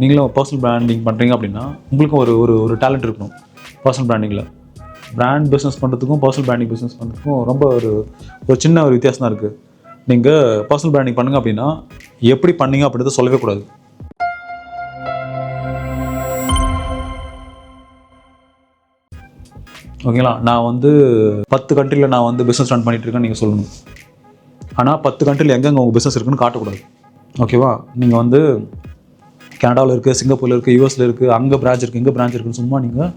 நீங்களும் personal branding பண்ணுறீங்க அப்படின்னா உங்களுக்கும் ஒரு டேலண்ட் இருக்கணும். பர்சனல் பிராண்டிங்கில் பிராண்ட் பிஸ்னஸ் பண்ணுறதுக்கும் பர்சனல் பிராண்டிங் பிஸ்னஸ் பண்ணுறதுக்கும் ரொம்ப ஒரு சின்ன ஒரு வித்தியாசம் தான் இருக்குது. நீங்கள் பர்சனல் பிராண்டிங் பண்ணுங்க அப்படின்னா எப்படி பண்ணீங்க அப்படின்றத சொல்லவே கூடாது. ஓகேங்களா? நான் 10 கண்ட்ரியில் நான் பிஸ்னஸ் ரன் பண்ணிட்டு இருக்கேன்னு நீங்கள் சொல்லணும். ஆனால் 10 கண்ட்ரியில் எங்கெங்கே உங்கள் பிஸ்னஸ் இருக்குன்னு காட்டக்கூடாது. ஓகேவா? நீங்கள் கனடாவில் இருக்குது, சிங்கப்பூரில் இருக்குது, யூஎஸில் இருக்குது, அங்கே பிரான்ச் இருக்குது, இங்கே பிரான்ச் இருக்குன்னு சும்மா நீங்கள்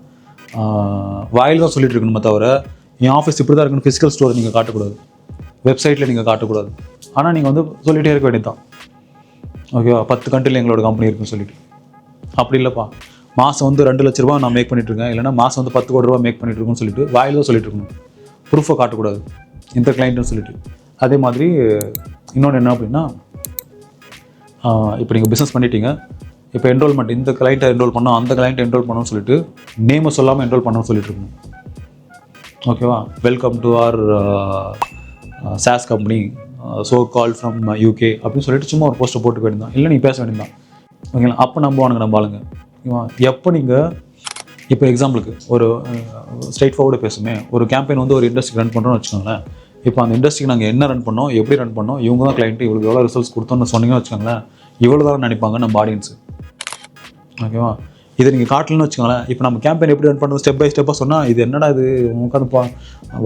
வாயில் தான் சொல்லிட்டு இருக்கணுமே தவிர என் ஆஃபீஸ் இப்படி தான் இருக்குன்னு ஃபிசிக்கல் ஸ்டோர் நீங்கள் காட்டக்கூடாது, வெப்சைட்டில் நீங்கள் காட்டக்கூடாது. ஆனால் நீங்கள் சொல்லிகிட்டே இருக்க வேண்டியது தான். ஓகேவா? 10 கண்ட்ரியில் எங்களோட கம்பெனி இருக்குன்னு சொல்லிட்டு. அப்படி இல்லைப்பா, மாதம் 2 லட்ச ரூபா நான் மேக் பண்ணிட்டுருக்கேன், இல்லைனா மாதம் 10 கோடி ரூபா மேக் பண்ணிட்டுருக்குன்னு சொல்லிட்டு வாயில் தான் சொல்லிட்டு இருக்கணும், ப்ரூஃபை காட்டக்கூடாது இந்த கிளைண்ட்டுன்னு சொல்லிட்டு. அதே மாதிரி இன்னொன்று என்ன அப்படின்னா, இப்போ நீங்கள் பிஸ்னஸ் பண்ணிட்டீங்க, இப்போ என்ரோல்மெண்ட் இந்த கிளைண்ட்டை என்ரோல் பண்ணோம், அந்த கிளைண்ட்டை என்ரோல் பண்ணணும்னு சொல்லிட்டு நேமை சொல்லாமல் என்ரோல் பண்ணணும்னு சொல்லிட்டு இருக்கணும். ஓகேவா? Welcome to our SaaS company so call from UK அப்படின்னு சொல்லிட்டு சும்மா ஒரு போஸ்ட்டை போட்டு வேண்டியதான், இல்லை நீங்கள் பேச வேண்டியதான். ஓகேங்களா? அப்போ நம்புவானுங்க நம்ம ஆளுங்க. எப்போ நீங்கள் இப்போ எக்ஸாம்பிளுக்கு ஒரு ஸ்ட்ரைட் ஃபார்வர்டு பேசுமே, ஒரு கேம்பெயின் ஒரு இண்டஸ்ட்ரி ரன் பண்ணுறோன்னு வச்சுக்கோங்களேன். இப்போ அந்த இண்டஸ்ட்ரிக்கு நாங்கள் என்ன ரன் பண்ணோம், எப்படி ரன் பண்ணோம், இவங்க தான் கிளைண்ட்டு, இவங்களுக்கு எவ்வளோ ரிசல்ட்ஸ் கொடுத்தோன்னு சொன்னீங்கன்னு வச்சுக்கோங்களேன், இவ்வளோ தான் நினைப்பாங்க நம்ம ஆடியன்ஸு. ஓகேவா? இதை நீங்கள் காட்டலன்னு வச்சுக்கோங்களேன், இப்போ நம்ம கேம்பெயின் எப்படி ரன் பண்ணுறது ஸ்டெப் பை ஸ்டெப்பாக சொன்னால் இது என்னடா இது உட்காந்து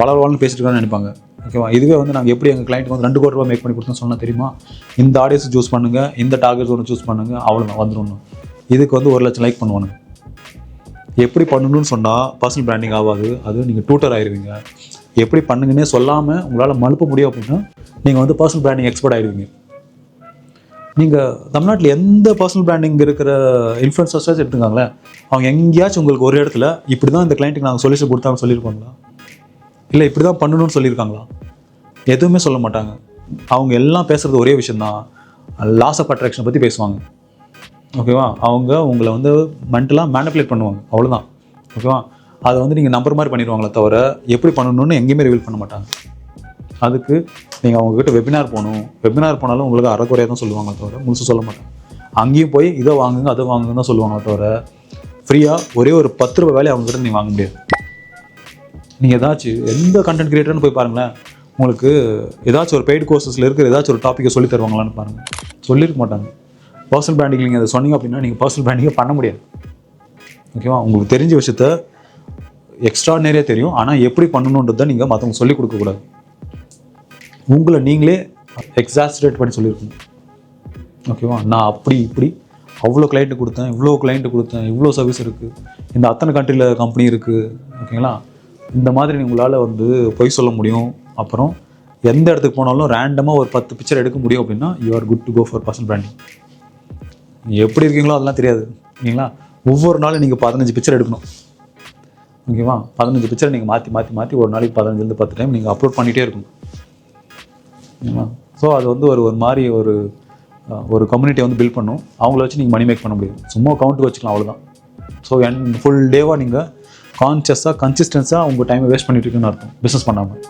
வளர்வாள்னு பேசிட்டு இருக்கான்னு நினைப்பாங்க. ஓகேவா? இதுவே நாங்கள் எப்படி எங்கள் கிளைண்ட்டுக்கு 2 கோடி ரூபா மேக் பண்ணி கொடுத்தோன்னு சொன்னால் தெரியுமா, இந்த ஆடியன்ஸ் சூஸ் பண்ணுங்கள், இந்த டார்கெட்ஸ் ஒன்று சூஸ் பண்ணுங்கள், அவ்வளோதான் வந்துடணும். இதுக்கு 1 லட்சம் லைக் பண்ணுவானுங்க. எப்படி பண்ணணும்னு சொன்னால் பர்சனல் பிராண்டிங் ஆகாது, அது நீங்கள் டூட்டர் ஆயிடுவீங்க. எப்படி பண்ணுங்கன்னே சொல்லாமல் உங்களால் மழுப்ப முடியும் அப்படின்னா நீங்கள் பர்சனல் பிராண்டிங் எக்ஸ்பர்ட் ஆகிடுவீங்க. நீங்கள் தமிழ்நாட்டில் எந்த பர்சனல் பிராண்டிங் இருக்கிற இன்ஃப்ளூயன்சர்ஸ் எடுத்துக்காங்களேன், அவங்க எங்கேயாச்சும் உங்களுக்கு ஒரு இடத்துல இப்படி தான் இந்த கிளைண்ட்டுக்கு நாங்கள் சொல்யூஷன் கொடுத்தாங்க சொல்லியிருப்பாங்களா, இல்லை இப்படி தான் பண்ணணும்னு சொல்லியிருக்காங்களா? எதுவுமே சொல்ல மாட்டாங்க. அவங்க எல்லாம் பேசுகிறது ஒரே விஷயந்தான், லாஸ் ஆஃப் அட்ராக்ஷனை பற்றி பேசுவாங்க. ஓகேவா? அவங்க உங்களை மென்டலாக மேனிப்புலேட் பண்ணுவாங்க, அவ்வளோதான். ஓகேவா? அதை நீங்கள் நம்பர் மாதிரி பண்ணிடுவாங்களே தவிர எப்படி பண்ணணும்னு எங்கேயுமே ரிவீல் பண்ண மாட்டாங்க. அதுக்கு நீங்கள் அவங்கக்கிட்ட வெபினார் போகணும். வெபினார் போனாலும் உங்களுக்கு அரைக்குறையாக தான் சொல்லுவாங்க தவிர முழுசு சொல்ல மாட்டாங்க. அங்கேயும் போய் இதை வாங்குங்க அதை வாங்குங்க தான் சொல்லுவாங்க தவிர ஃப்ரீயாக ஒரே ஒரு 10 ரூபா வேலையை அவங்ககிட்ட நீங்கள் வாங்க முடியாது. நீங்கள் ஏதாச்சும் எந்த கண்டென்ட் கிரியேட்டர்னு போய் பாருங்களேன், உங்களுக்கு ஏதாச்சும் ஒரு பெய்டு கோர்சஸில் இருக்கிற ஏதாச்சும் ஒரு டாப்பிக்கை சொல்லி தருவாங்களான்னு பாருங்கள், சொல்லியிருக்க மாட்டாங்க. பர்சனல் பிராண்டிங் நீங்கள் அதை சொன்னீங்க அப்படின்னா நீங்கள் பர்சனல் பிராண்டிங்கை பண்ண முடியாது. ஓகேவா? உங்களுக்கு தெரிஞ்ச விஷயத்த எக்ஸ்ட்ராடினரியாக தெரியும், ஆனால் எப்படி பண்ணணுன்றதை நீங்கள் மற்றவங்க சொல்லிக் கொடுக்கக்கூடாது. உங்களை நீங்களே எக்ஸாஸ்ட்ரேட் பண்ணி சொல்லியிருக்கணும். ஓகேவா? நான் அப்படி இப்படி அவ்வளோ கிளைண்ட்டு கொடுத்தேன், இவ்வளோ கிளைண்ட்டு கொடுத்தேன், இவ்வளோ சர்வீஸ் இருக்குது, இந்த அத்தனை கண்ட்ரியில் கம்பெனி இருக்குது. ஓகேங்களா? இந்த மாதிரி உங்களால் பொய் சொல்ல முடியும். அப்புறம் எந்த இடத்துக்கு போனாலும் ரேண்டமாக ஒரு 10 பிக்சர் எடுக்க முடியும் அப்படின்னா you are good to go for personal branding. நீங்கள் எப்படி இருக்கீங்களோ அதெல்லாம் தெரியாது. ஓகேங்களா? ஒவ்வொரு நாளும் நீங்கள் 15 பிக்சர் எடுக்கணும். ஓகேவா? 15 பிக்சரை நீங்கள் மாற்றி ஒரு நாளைக்கு 15 10 டைம் நீங்கள் அப்லோட் பண்ணிகிட்டே இருக்கணும். ஓகேவா? ஸோ அது ஒரு மாதிரி ஒரு கம்யூனிட்டியை பில்ட் பண்ணும். அவங்கள வச்சு நீங்கள் மணி மேக் பண்ண முடியும். சும்மா கவுண்ட்டு வச்சுக்கலாம், அவ்வளோதான். ஸோ ஃபுல் டேவாக நீங்கள் கான்ஷியஸாக கன்சிஸ்டன்ஸாக உங்கள் டைமை வேஸ்ட் பண்ணிட்டு இருக்குன்னு அர்த்தம், பிஸ்னஸ் பண்ணாமல்.